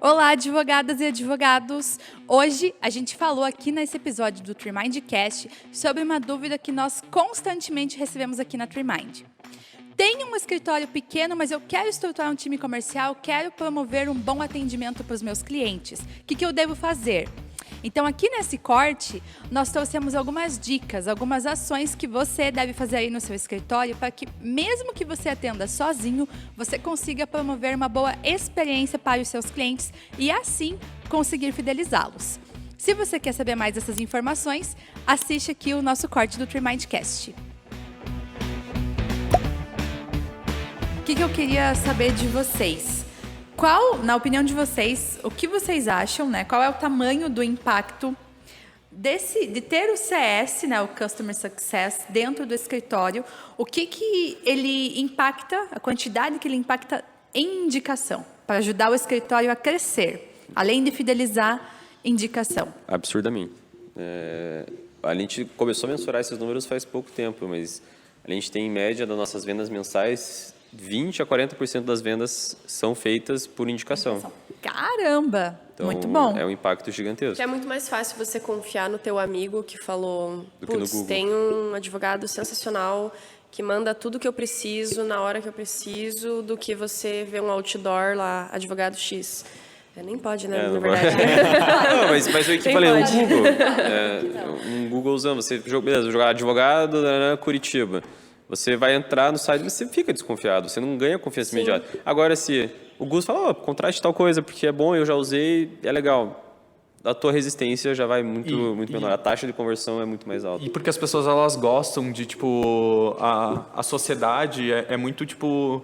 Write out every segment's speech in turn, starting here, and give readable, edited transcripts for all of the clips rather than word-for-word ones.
Olá, advogadas e advogados! Hoje a gente falou aqui nesse episódio do TreeMindCast sobre uma dúvida que nós constantemente recebemos aqui na TreeMind. Tenho um escritório pequeno, mas eu quero estruturar um time comercial, quero promover um bom atendimento para os meus clientes. O que eu devo fazer? Então, aqui nesse corte, nós trouxemos algumas dicas, algumas ações que você deve fazer aí no seu escritório para que, mesmo que você atenda sozinho, você consiga promover uma boa experiência para os seus clientes e, assim, conseguir fidelizá-los. Se você quer saber mais dessas informações, assiste aqui o nosso corte do TreeMindCast. O que eu queria saber de vocês? Qual, na opinião de vocês, o que vocês acham, né? Qual é o tamanho do impacto de ter o CS, né, o Customer Success, dentro do escritório? O que ele impacta, a quantidade que ele impacta em indicação, para ajudar o escritório a crescer, além de fidelizar indicação? Absurdamente. A gente começou a mensurar esses números faz pouco tempo, mas a gente tem, em média, das nossas vendas mensais, 20% a 40% das vendas são feitas por indicação. Caramba! Então, muito bom. É um impacto gigantesco. Que é muito mais fácil você confiar no teu amigo que falou, Do que no putz, Google. tem um advogado sensacional que manda tudo que eu preciso, na hora que eu preciso, do que você vê um outdoor lá, advogado X. Nem pode, né? Na verdade. Não, mas foi o que eu falei, pode. no Google. Um Googlezão, você beleza, jogar advogado Curitiba. Você vai entrar no site e você fica desconfiado, você não ganha confiança imediata. Agora, se o Gus fala, contrate tal coisa, porque é bom, eu já usei, é legal. A tua resistência já vai muito menor. A taxa de conversão é muito mais alta. E porque as pessoas, elas gostam de, tipo, a sociedade é muito, tipo...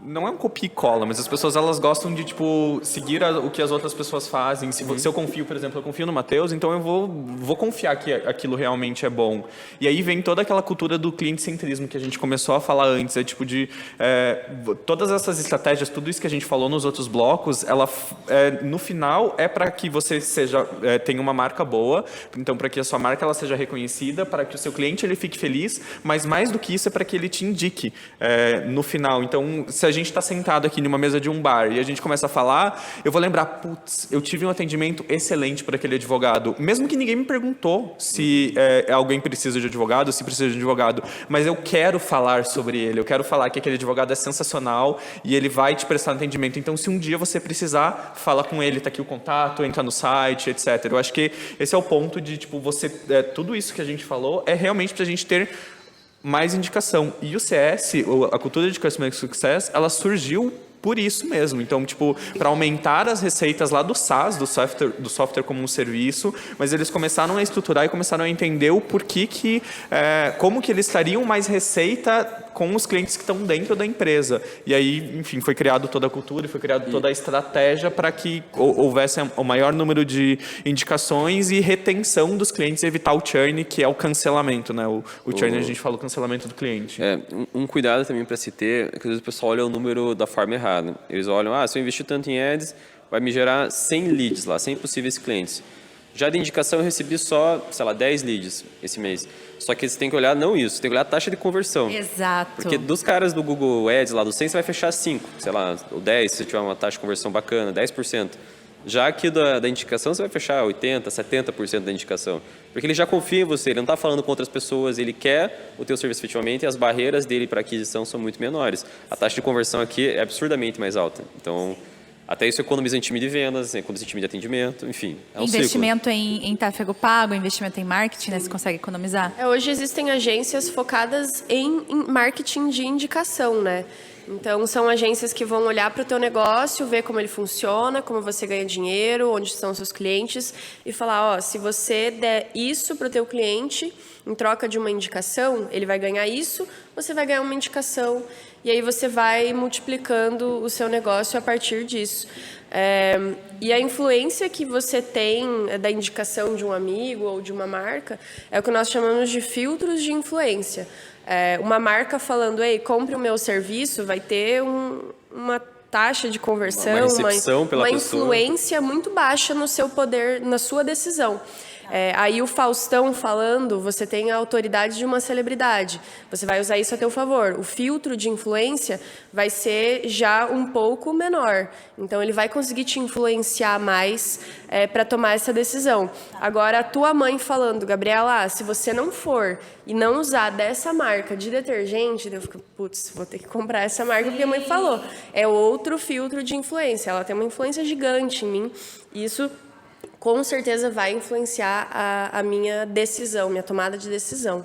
Não é um copia e cola, mas as pessoas, elas gostam de, tipo, seguir o que as outras pessoas fazem. Se eu confio, por exemplo, eu confio no Matheus, então eu vou confiar que aquilo realmente é bom. E aí vem toda aquela cultura do cliente-centrismo que a gente começou a falar antes. É tipo de... todas essas estratégias, tudo isso que a gente falou nos outros blocos, ela, no final, é para que você tenha uma marca boa. Então, para que a sua marca ela seja reconhecida, para que o seu cliente ele fique feliz, mas mais do que isso é para que ele te indique no final. Então, se a gente está sentado aqui numa mesa de um bar e a gente começa a falar, eu vou lembrar, putz, eu tive um atendimento excelente por aquele advogado, mesmo que ninguém me perguntou se alguém precisa de advogado, se precisa de advogado, mas eu quero falar sobre ele, eu quero falar que aquele advogado é sensacional e ele vai te prestar atendimento. Então, se um dia você precisar, fala com ele, tá aqui o contato, entra no site, etc. Eu acho que esse é o ponto de, tipo, tudo isso que a gente falou é realmente para a gente ter mais indicação. E o CS, a cultura de Customer Success, ela surgiu por isso mesmo. Então, tipo, para aumentar as receitas lá do SaaS, do software como um serviço, mas eles começaram a estruturar e começaram a entender o porquê como que eles trariam mais receita com os clientes que estão dentro da empresa. E aí, enfim, foi criado toda a cultura e foi criada toda a estratégia para que houvesse o maior número de indicações e retenção dos clientes e evitar o churn, que é o cancelamento, né? O churn, a gente fala o cancelamento do cliente. Um cuidado também para se ter, é que às vezes o pessoal olha o número da forma errada. Eles olham, se eu investir tanto em ads, vai me gerar 100 leads lá, 100 possíveis clientes. Já de indicação eu recebi só, 10 leads esse mês. Só que você tem que olhar, não isso, você tem que olhar a taxa de conversão. Exato. Porque dos caras do Google Ads, lá do 100, você vai fechar 5, ou 10, se tiver uma taxa de conversão bacana, 10%. Já aqui da indicação, você vai fechar 80%, 70% da indicação. Porque ele já confia em você, ele não está falando com outras pessoas, ele quer o teu serviço efetivamente e as barreiras dele para aquisição são muito menores. A taxa de conversão aqui é absurdamente mais alta. Então, até isso economiza em time de vendas, economiza em time de atendimento, enfim. Investimento em tráfego pago, investimento em marketing, né? Você consegue economizar? Hoje existem agências focadas em marketing de indicação, né? Então, são agências que vão olhar para o teu negócio, ver como ele funciona, como você ganha dinheiro, onde estão os seus clientes e falar, se você der isso para o teu cliente em troca de uma indicação, ele vai ganhar isso, você vai ganhar uma indicação e aí você vai multiplicando o seu negócio a partir disso. E a influência que você tem da indicação de um amigo ou de uma marca é o que nós chamamos de filtros de influência. Uma marca falando, ei, compre o meu serviço, vai ter uma taxa de conversão, uma recepção pela uma pessoa. Influência muito baixa no seu poder, na sua decisão. Aí o Faustão falando, você tem a autoridade de uma celebridade. Você vai usar isso a teu favor. O filtro de influência vai ser já um pouco menor. Então, ele vai conseguir te influenciar mais para tomar essa decisão. Agora, a tua mãe falando, Gabriela, se você não for e não usar dessa marca de detergente, eu fico, putz, vou ter que comprar essa marca porque a mãe falou. É outro filtro de influência. Ela tem uma influência gigante em mim. E isso, com certeza, vai influenciar a minha decisão, minha tomada de decisão.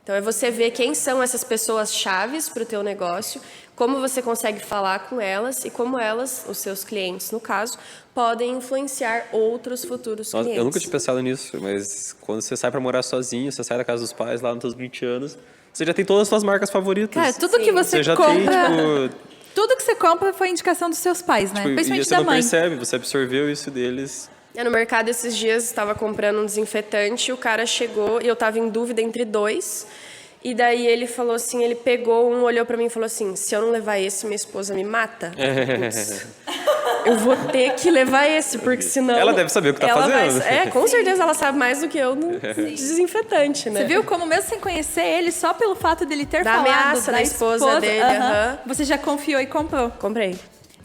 Então, é você ver quem são essas pessoas chaves para o teu negócio, como você consegue falar com elas e como elas, os seus clientes, no caso, podem influenciar outros futuros clientes. Eu nunca tinha pensado nisso, mas quando você sai para morar sozinho, você sai da casa dos pais lá nos seus 20 anos, você já tem todas as suas marcas favoritas. Cara, tudo que você já compra... tem, tipo... Tudo que você compra foi indicação dos seus pais, né? Tipo, Principalmente e você da não mãe. percebe, você absorveu isso deles. No mercado, esses dias, estava comprando um desinfetante, o cara chegou e eu estava em dúvida entre 2. E daí ele falou assim, ele pegou um, olhou pra mim e falou assim, se eu não levar esse, minha esposa me mata. Putz, eu vou ter que levar esse, porque senão... Ela deve saber o que tá fazendo. Com certeza ela sabe mais do que eu no desinfetante, né? Você viu como mesmo sem conhecer ele, só pelo fato dele ter Da falado ameaça da esposa dele, você já confiou e comprou. Comprei.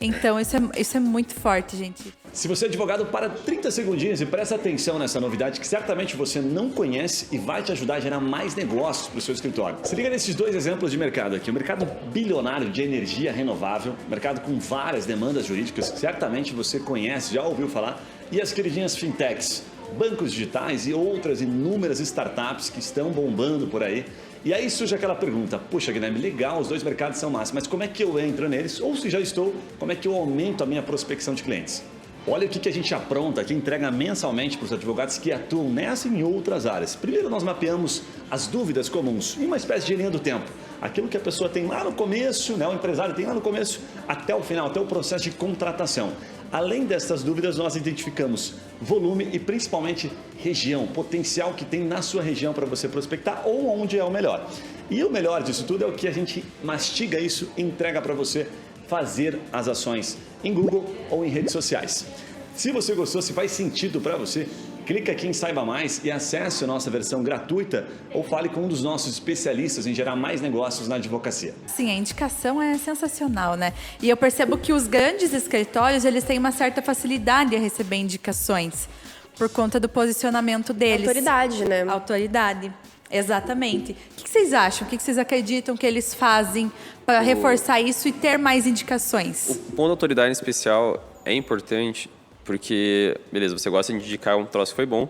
Então, isso é muito forte, gente. Se você é advogado, para 30 segundinhos e presta atenção nessa novidade que certamente você não conhece e vai te ajudar a gerar mais negócios para o seu escritório. Se liga nesses 2 exemplos de mercado aqui. O mercado bilionário de energia renovável, mercado com várias demandas jurídicas que certamente você conhece, já ouviu falar, e as queridinhas fintechs, bancos digitais e outras inúmeras startups que estão bombando por aí. E aí surge aquela pergunta, puxa Guilherme, legal, os 2 mercados são massa, mas como é que eu entro neles? Ou se já estou, como é que eu aumento a minha prospecção de clientes? Olha o que a gente apronta, que entrega mensalmente para os advogados que atuam nessa e em outras áreas. Primeiro, nós mapeamos as dúvidas comuns em uma espécie de linha do tempo. Aquilo que a pessoa tem lá no começo, né, o empresário tem lá no começo, até o final, até o processo de contratação. Além dessas dúvidas, nós identificamos volume e principalmente região, potencial que tem na sua região para você prospectar ou onde é o melhor. E o melhor disso tudo é o que a gente mastiga isso e entrega para você fazer as ações em Google ou em redes sociais. Se você gostou, se faz sentido para você, clica aqui em Saiba Mais e acesse a nossa versão gratuita ou fale com um dos nossos especialistas em gerar mais negócios na advocacia. Sim, a indicação é sensacional, né? E eu percebo que os grandes escritórios, eles têm uma certa facilidade a receber indicações por conta do posicionamento deles. Autoridade, né? Autoridade. Exatamente. O que vocês acham? O que vocês acreditam que eles fazem para reforçar isso e ter mais indicações? O ponto da autoridade em especial é importante porque, beleza, você gosta de indicar um troço que foi bom,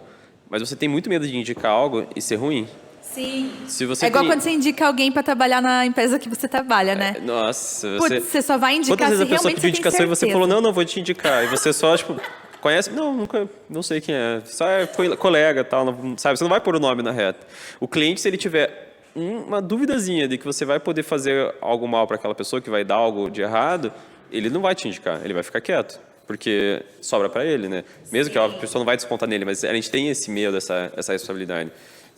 mas você tem muito medo de indicar algo e ser ruim. Sim. Se você é igual tem... quando você indica alguém para trabalhar na empresa que você trabalha, né? Nossa, você só vai indicar quantas vezes se a pessoa realmente pediu você indicação tem e você certeza. falou, não, vou te indicar. E você só, tipo, conhece? Não, nunca, não sei quem é. Só é colega e tal, não, sabe? Você não vai pôr o nome na reta. O cliente, se ele tiver uma duvidazinha de que você vai poder fazer algo mal para aquela pessoa, que vai dar algo de errado, ele não vai te indicar, ele vai ficar quieto. Porque sobra para ele, né? Mesmo que a pessoa não vai descontar nele, mas a gente tem esse medo, essa responsabilidade.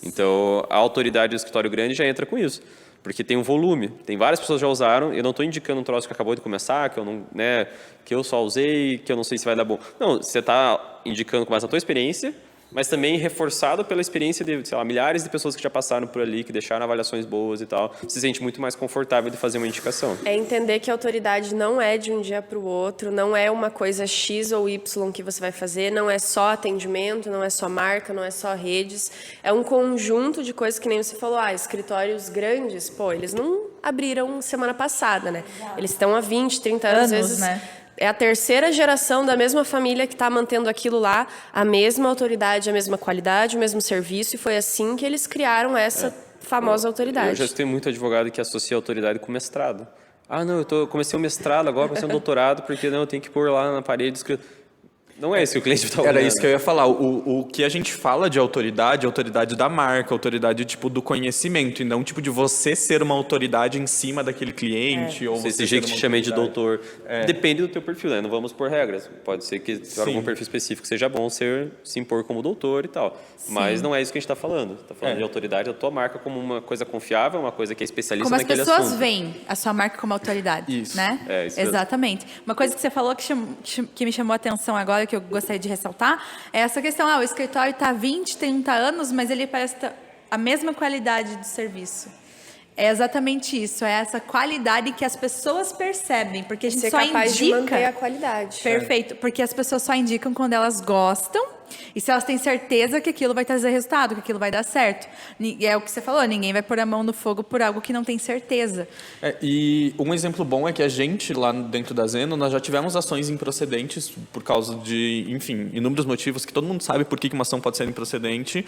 Então, a autoridade do escritório grande já entra com isso. Porque tem um volume. Tem várias pessoas que já usaram. Eu não estou indicando um troço que acabou de começar, que eu, não, né, que eu só usei, que eu não sei se vai dar bom. Não, você está indicando com base na tua experiência, mas também reforçado pela experiência de, sei lá, milhares de pessoas que já passaram por ali, que deixaram avaliações boas e tal. Você se sente muito mais confortável de fazer uma indicação. É entender que a autoridade não é de um dia para o outro, não é uma coisa X ou Y que você vai fazer, não é só atendimento, não é só marca, não é só redes. É um conjunto de coisas que nem você falou, escritórios grandes, pô, eles não abriram semana passada, né? Eles estão há 20, 30 anos, às vezes... né? É a terceira geração da mesma família que está mantendo aquilo lá, a mesma autoridade, a mesma qualidade, o mesmo serviço, e foi assim que eles criaram essa famosa autoridade. Eu já tenho muito advogado que associa autoridade com mestrado. Ah, não, eu comecei um mestrado agora, comecei um doutorado, porque não, eu tenho que pôr lá na parede escrito. Não é isso que o cliente está olhando. Era isso que eu ia falar. O que a gente fala de autoridade, autoridade da marca, autoridade tipo do conhecimento, e não tipo de você ser uma autoridade em cima daquele cliente. Ou você Esse jeito que te chamei de doutor. É. Depende do teu perfil, né? Não vamos por regras. Pode ser que para algum perfil específico seja bom se impor como doutor e tal. Mas não é isso que a gente está falando. Está falando de autoridade da tua marca como uma coisa confiável, uma coisa que é especialista Como as naquele pessoas assunto. veem a sua marca como autoridade, Isso. né? É, isso mesmo. Exatamente. Uma coisa que você falou que me chamou a atenção agora, agora que eu gostaria de ressaltar é essa questão, o escritório está há 20, 30 anos, mas ele parece ter a mesma qualidade do serviço. É exatamente isso, é essa qualidade que as pessoas percebem, porque a gente Ser só capaz de indica... manter a qualidade. Perfeito, porque as pessoas só indicam quando elas gostam e se elas têm certeza que aquilo vai trazer resultado, que aquilo vai dar certo. É o que você falou, ninguém vai pôr a mão no fogo por algo que não tem certeza. E um exemplo bom é que a gente, lá dentro da Zeno, nós já tivemos ações improcedentes por causa de, enfim, inúmeros motivos que todo mundo sabe por que uma ação pode ser improcedente,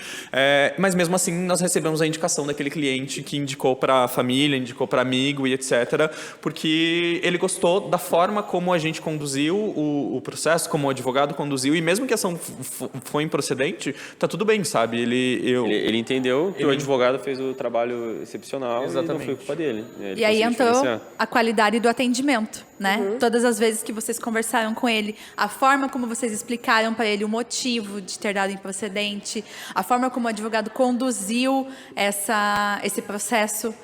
mas mesmo assim nós recebemos a indicação daquele cliente que indicou para a família, indicou para amigo e etc, porque ele gostou da forma como a gente conduziu o processo, como o advogado conduziu, e mesmo que a ação foi improcedente, tá tudo bem, sabe? Ele entendeu que o advogado fez o trabalho excepcional. Exatamente. E não foi culpa dele. Ele E aí conseguiu entrou diferenciar. a qualidade do atendimento, né? Todas as vezes que vocês conversaram com ele, a forma como vocês explicaram para ele o motivo de ter dado improcedente, a forma como o advogado conduziu esse processo,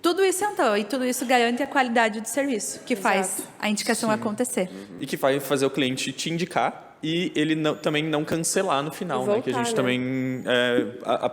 tudo isso entrou e tudo isso garante a qualidade do serviço, que faz a indicação acontecer. E que vai fazer o cliente te indicar e ele também não cancelar no final, Voltar, né? Que a gente né? também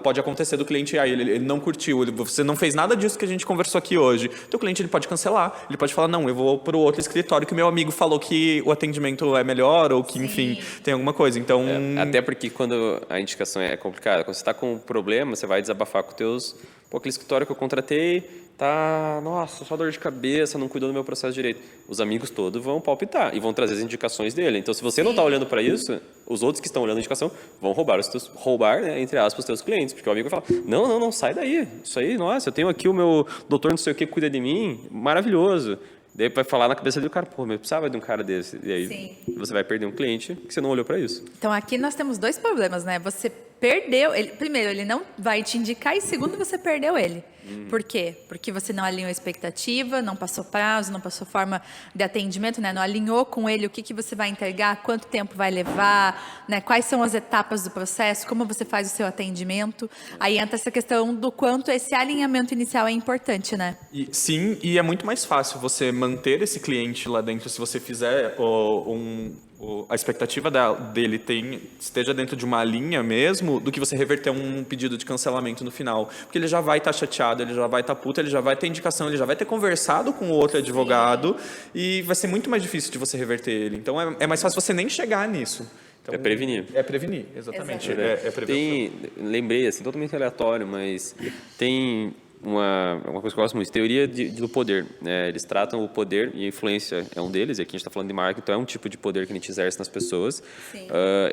pode acontecer do cliente, ele não curtiu, você não fez nada disso que a gente conversou aqui hoje. Então o cliente ele pode cancelar, ele pode falar, não, eu vou para o outro escritório que o meu amigo falou que o atendimento é melhor ou que, enfim, tem alguma coisa. Então... Até porque quando a indicação é complicada, quando você está com um problema, você vai desabafar com teus... Pô, aquele escritório que eu contratei tá, nossa, só dor de cabeça, não cuidou do meu processo direito. Os amigos todos vão palpitar e vão trazer as indicações dele. Então, se você não está olhando para isso, os outros que estão olhando a indicação vão roubar, né, entre aspas, os teus clientes. Porque o amigo vai falar, não, sai daí. Isso aí, nossa, eu tenho aqui o meu doutor não sei o que cuida de mim, maravilhoso. Daí vai falar na cabeça do cara, pô, mas eu precisava de um cara desse. E aí você vai perder um cliente que você não olhou para isso. Então aqui nós temos dois problemas, né? Você perdeu, primeiro, ele não vai te indicar e segundo, você perdeu ele. Por quê? Porque você não alinhou a expectativa, não passou prazo, não passou forma de atendimento, né? Não alinhou com ele o que você vai entregar, quanto tempo vai levar, né? Quais são as etapas do processo, como você faz o seu atendimento. Aí entra essa questão do quanto esse alinhamento inicial é importante, né? Sim, e é muito mais fácil você manter esse cliente lá dentro se você fizer a expectativa dele esteja dentro de uma linha mesmo, do que você reverter um pedido de cancelamento no final. Porque ele já vai estar chateado, ele já vai estar puto, ele já vai ter indicação, ele já vai ter conversado com o outro advogado e vai ser muito mais difícil de você reverter ele. Então é mais fácil você nem chegar nisso. Então, É prevenir. É prevenir, exatamente. É prevenção. Lembrei, assim, totalmente aleatório, mas tem uma coisa que eu gosto muito, teoria do poder. Né? Eles tratam o poder e a influência é um deles, e aqui a gente está falando de marketing, então é um tipo de poder que a gente exerce nas pessoas.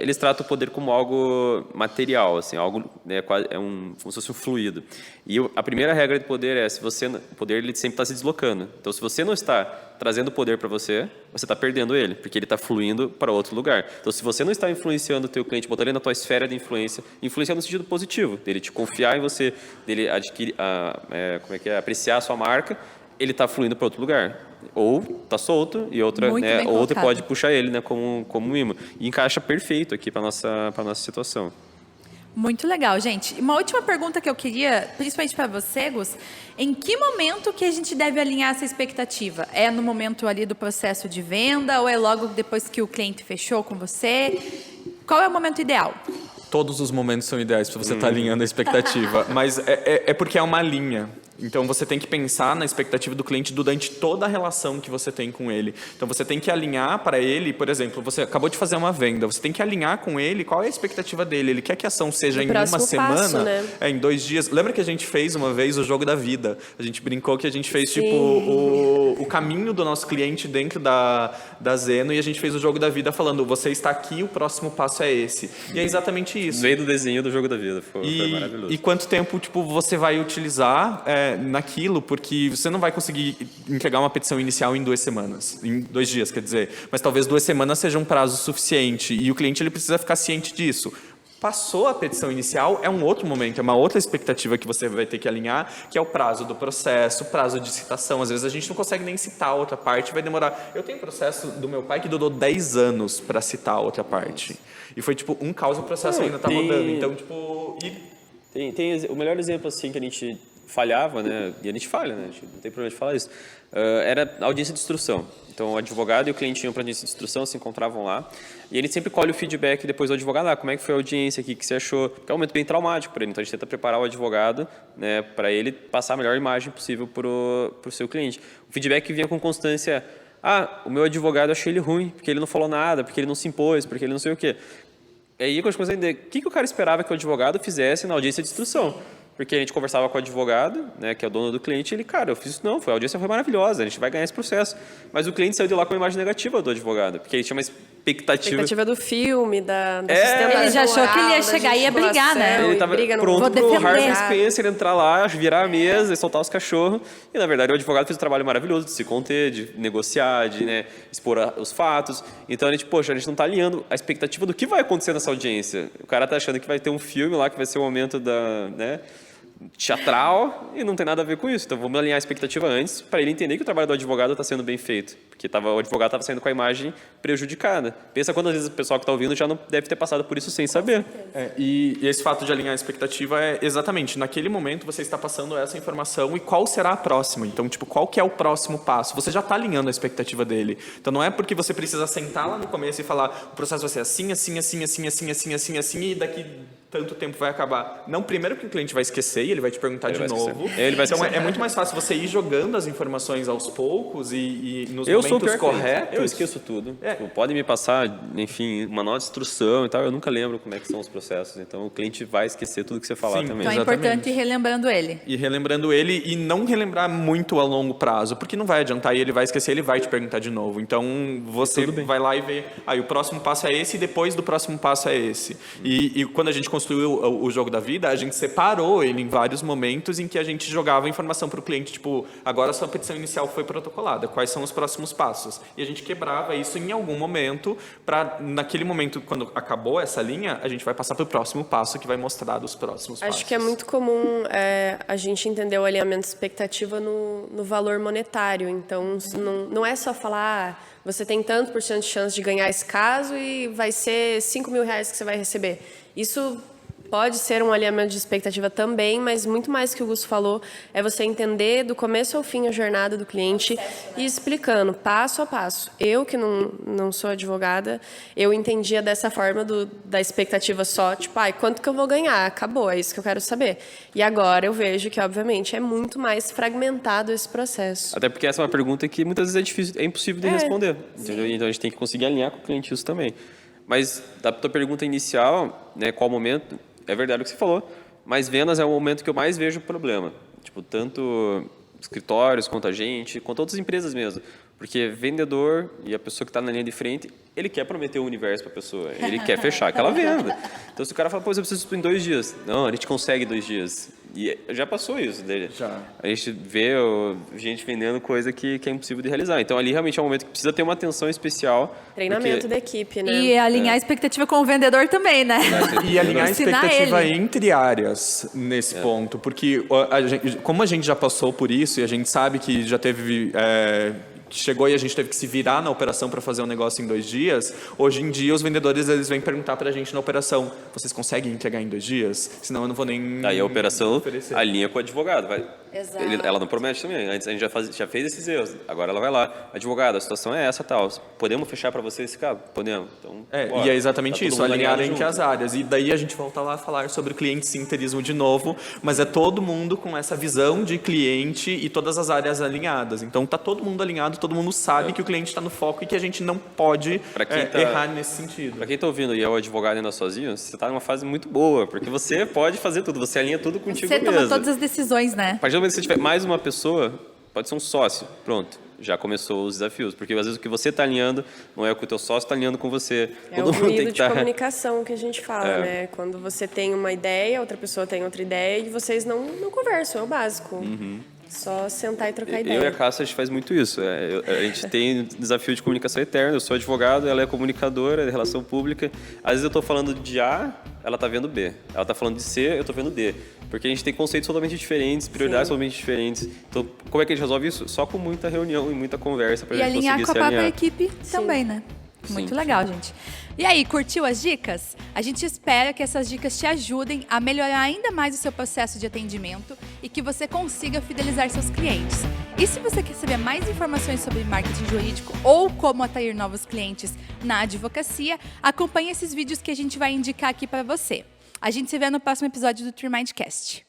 Eles tratam o poder como algo material, assim, algo, né, como se fosse um fluido. E a primeira regra de poder é, o poder ele sempre está se deslocando. Então, se você não está trazendo poder para você está perdendo ele, porque ele está fluindo para outro lugar. Então, se você não está influenciando o teu cliente, botando ele na tua esfera de influência no sentido positivo, dele te confiar em você, dele adquirir, apreciar a sua marca, ele está fluindo para outro lugar. Ou está solto e outra pode puxar ele, né, como um imã. E encaixa perfeito aqui para nossa situação. Muito legal, gente. Uma última pergunta que eu queria, principalmente para você, Gus, em que momento que a gente deve alinhar essa expectativa? É no momento ali do processo de venda ou é logo depois que o cliente fechou com você? Qual é o momento ideal? Todos os momentos são ideais para você estar alinhando a expectativa, mas é porque é uma linha. Então, você tem que pensar na expectativa do cliente durante toda a relação que você tem com ele. Então, você tem que alinhar para ele, por exemplo, você acabou de fazer uma venda, você tem que alinhar com ele qual é a expectativa dele. Ele quer que a ação seja em uma semana, passo, né? Em 2 dias. Lembra que a gente fez uma vez o jogo da vida? A gente brincou que a gente fez, tipo, o caminho do nosso cliente dentro da Zeno e a gente fez o jogo da vida falando, você está aqui, o próximo passo é esse. E é exatamente isso. Veio do desenho do jogo da vida, foi maravilhoso. E quanto tempo, tipo, você vai utilizar naquilo, porque você não vai conseguir entregar uma petição inicial em 2 semanas, em 2 dias, quer dizer, mas talvez 2 semanas seja um prazo suficiente e o cliente ele precisa ficar ciente disso. Passou a petição inicial, é um outro momento, é uma outra expectativa que você vai ter que alinhar, que é o prazo do processo, o prazo de citação. Às vezes a gente não consegue nem citar a outra parte, vai demorar. Eu tenho um processo do meu pai que durou 10 anos para citar a outra parte. E foi tipo um caos, o processo ainda está rodando. Então, tipo... Tem o melhor exemplo assim que a gente falhava, né? E a gente falha, né? A gente não tem problema de falar isso. Era a audiência de instrução. Então, o advogado e o cliente iam para a audiência de instrução, se encontravam lá. E a gente sempre colhe o feedback depois do advogado. Como é que foi a audiência aqui, o que você achou? Porque é um momento bem traumático para ele. Então, a gente tenta preparar o advogado, né, para ele passar a melhor imagem possível para o seu cliente. O feedback vinha com constância. O meu advogado, eu achei ele ruim, porque ele não falou nada, porque ele não se impôs, porque ele não sei o quê. E aí, quando a gente começou a entender o que o cara esperava que o advogado fizesse na audiência de instrução. Porque a gente conversava com o advogado, né, que é o dono do cliente, e ele, cara, eu fiz isso não, a audiência foi maravilhosa, a gente vai ganhar esse processo. Mas o cliente saiu de lá com uma imagem negativa do advogado, porque ele tinha uma expectativa Do filme, da Ele já achou que ele ia chegar e ia brigar, né? Ele estava pronto pro Harvey Spencer entrar lá, virar a mesa e soltar os cachorros. E, na verdade, o advogado fez um trabalho maravilhoso de se conter, de negociar, de, né, expor os fatos. Então, a gente não está alinhando a expectativa do que vai acontecer nessa audiência. O cara está achando que vai ter um filme lá, que vai ser o momento da... né, teatral, e não tem nada a ver com isso. Então vamos alinhar a expectativa antes para ele entender que o trabalho do advogado está sendo bem feito, porque o advogado estava saindo com a imagem prejudicada. Pensa quantas vezes o pessoal que está ouvindo já não deve ter passado por isso sem saber. E esse fato de alinhar a expectativa é exatamente, naquele momento você está passando essa informação e qual será a próxima. Então, tipo, qual que é o próximo passo? Você já está alinhando a expectativa dele. Então não é porque você precisa sentar lá no começo e falar o processo vai ser assim, assim, assim, assim, assim, assim, assim, assim, e daqui tanto tempo vai acabar. Não, primeiro que o cliente vai esquecer e ele vai te perguntar de novo. Então é muito mais fácil você ir jogando as informações aos poucos e nos momentos corretos. Eu esqueço tudo. Tipo, podem me passar, enfim, uma nota de instrução e tal, eu nunca lembro como é que são os processos. Então o cliente vai esquecer tudo que você falar também. Então é importante ir relembrando ele. E relembrando ele e não relembrar muito a longo prazo, porque não vai adiantar e ele vai esquecer, ele vai te perguntar de novo. Então você vai lá e vê, o próximo passo é esse e depois do próximo passo é esse. E quando a gente construiu o jogo da vida, a gente separou ele em vários momentos em que a gente jogava informação para o cliente, tipo, agora a sua petição inicial foi protocolada, quais são os próximos passos? E a gente quebrava isso em algum momento para, naquele momento, quando acabou essa linha, a gente vai passar para o próximo passo que vai mostrar os próximos passos. Acho que é muito comum a gente entender o alinhamento de expectativa no valor monetário. Então, não é só falar, você tem tanto por cento de chance de ganhar esse caso e vai ser R$5.000 que você vai receber. Isso pode ser um alinhamento de expectativa também, mas muito mais que o Augusto falou é você entender do começo ao fim a jornada do cliente e explicando passo a passo. Eu, que não sou advogada, eu entendia dessa forma da expectativa só, tipo, quanto que eu vou ganhar? Acabou, é isso que eu quero saber. E agora eu vejo que, obviamente, é muito mais fragmentado esse processo. Até porque essa é uma pergunta que muitas vezes é impossível de responder. Entendeu? Então a gente tem que conseguir alinhar com o cliente isso também. Mas da tua pergunta inicial, né, qual momento... É verdade o que você falou, mas vendas é o momento que eu mais vejo problema. Tipo, tanto escritórios quanto a gente, quanto outras empresas mesmo. Porque vendedor e a pessoa que está na linha de frente, ele quer prometer o universo para a pessoa. Ele quer fechar aquela venda. Então, se o cara fala, eu preciso isso em 2 dias. Não, a gente consegue 2 dias. E já passou isso dele. Já. A gente vê gente vendendo coisa que é impossível de realizar. Então, ali realmente é um momento que precisa ter uma atenção especial. Treinamento da equipe, né? E alinhar a expectativa com o vendedor também, né? E alinhar a expectativa entre áreas nesse ponto. Porque como a gente já passou por isso e a gente sabe que já teve... chegou e a gente teve que se virar na operação para fazer um negócio em 2 dias, hoje em dia os vendedores eles vêm perguntar para a gente na operação, vocês conseguem entregar em 2 dias? Senão eu não vou nem Aí a operação oferecer. alinha com o advogado. Exato. Ela não promete também. Antes a gente já fez esses erros. Agora ela vai lá. Advogado, a situação é essa, tal. Podemos fechar para você esse caso? Podemos. Então, e é exatamente isso, alinhar entre as áreas. E daí a gente volta lá a falar sobre o cliente-centerismo de novo, mas é todo mundo com essa visão de cliente e todas as áreas alinhadas. Então está todo mundo alinhado, todo mundo sabe que o cliente está no foco e que a gente não pode errar nesse sentido. Para quem está ouvindo e é o advogado ainda sozinho, você está numa fase muito boa, porque você pode fazer tudo, você alinha tudo contigo mesmo. Você toma todas as decisões, né? A partir do momento que você tiver mais uma pessoa, pode ser um sócio, pronto. Já começou os desafios, porque às vezes o que você está alinhando não é o que o teu sócio está alinhando com você. É o ruído de comunicação que a gente fala, né? Quando você tem uma ideia, outra pessoa tem outra ideia e vocês não conversam, é o básico. Só sentar e trocar ideia. Eu e a Cássia, a gente faz muito isso. A gente tem desafio de comunicação eterna. Eu sou advogado, ela é comunicadora de relação pública. Às vezes eu estou falando de A, ela está vendo B. Ela está falando de C, eu estou vendo D. Porque a gente tem conceitos totalmente diferentes, prioridades totalmente diferentes. Então, como é que a gente resolve isso? Só com muita reunião e muita conversa para a gente conseguir se alinhar. E alinhar com a própria equipe também, né? Muito legal, gente. E aí, curtiu as dicas? A gente espera que essas dicas te ajudem a melhorar ainda mais o seu processo de atendimento e que você consiga fidelizar seus clientes. E se você quer saber mais informações sobre marketing jurídico ou como atrair novos clientes na advocacia, acompanhe esses vídeos que a gente vai indicar aqui para você. A gente se vê no próximo episódio do TreeMindCast.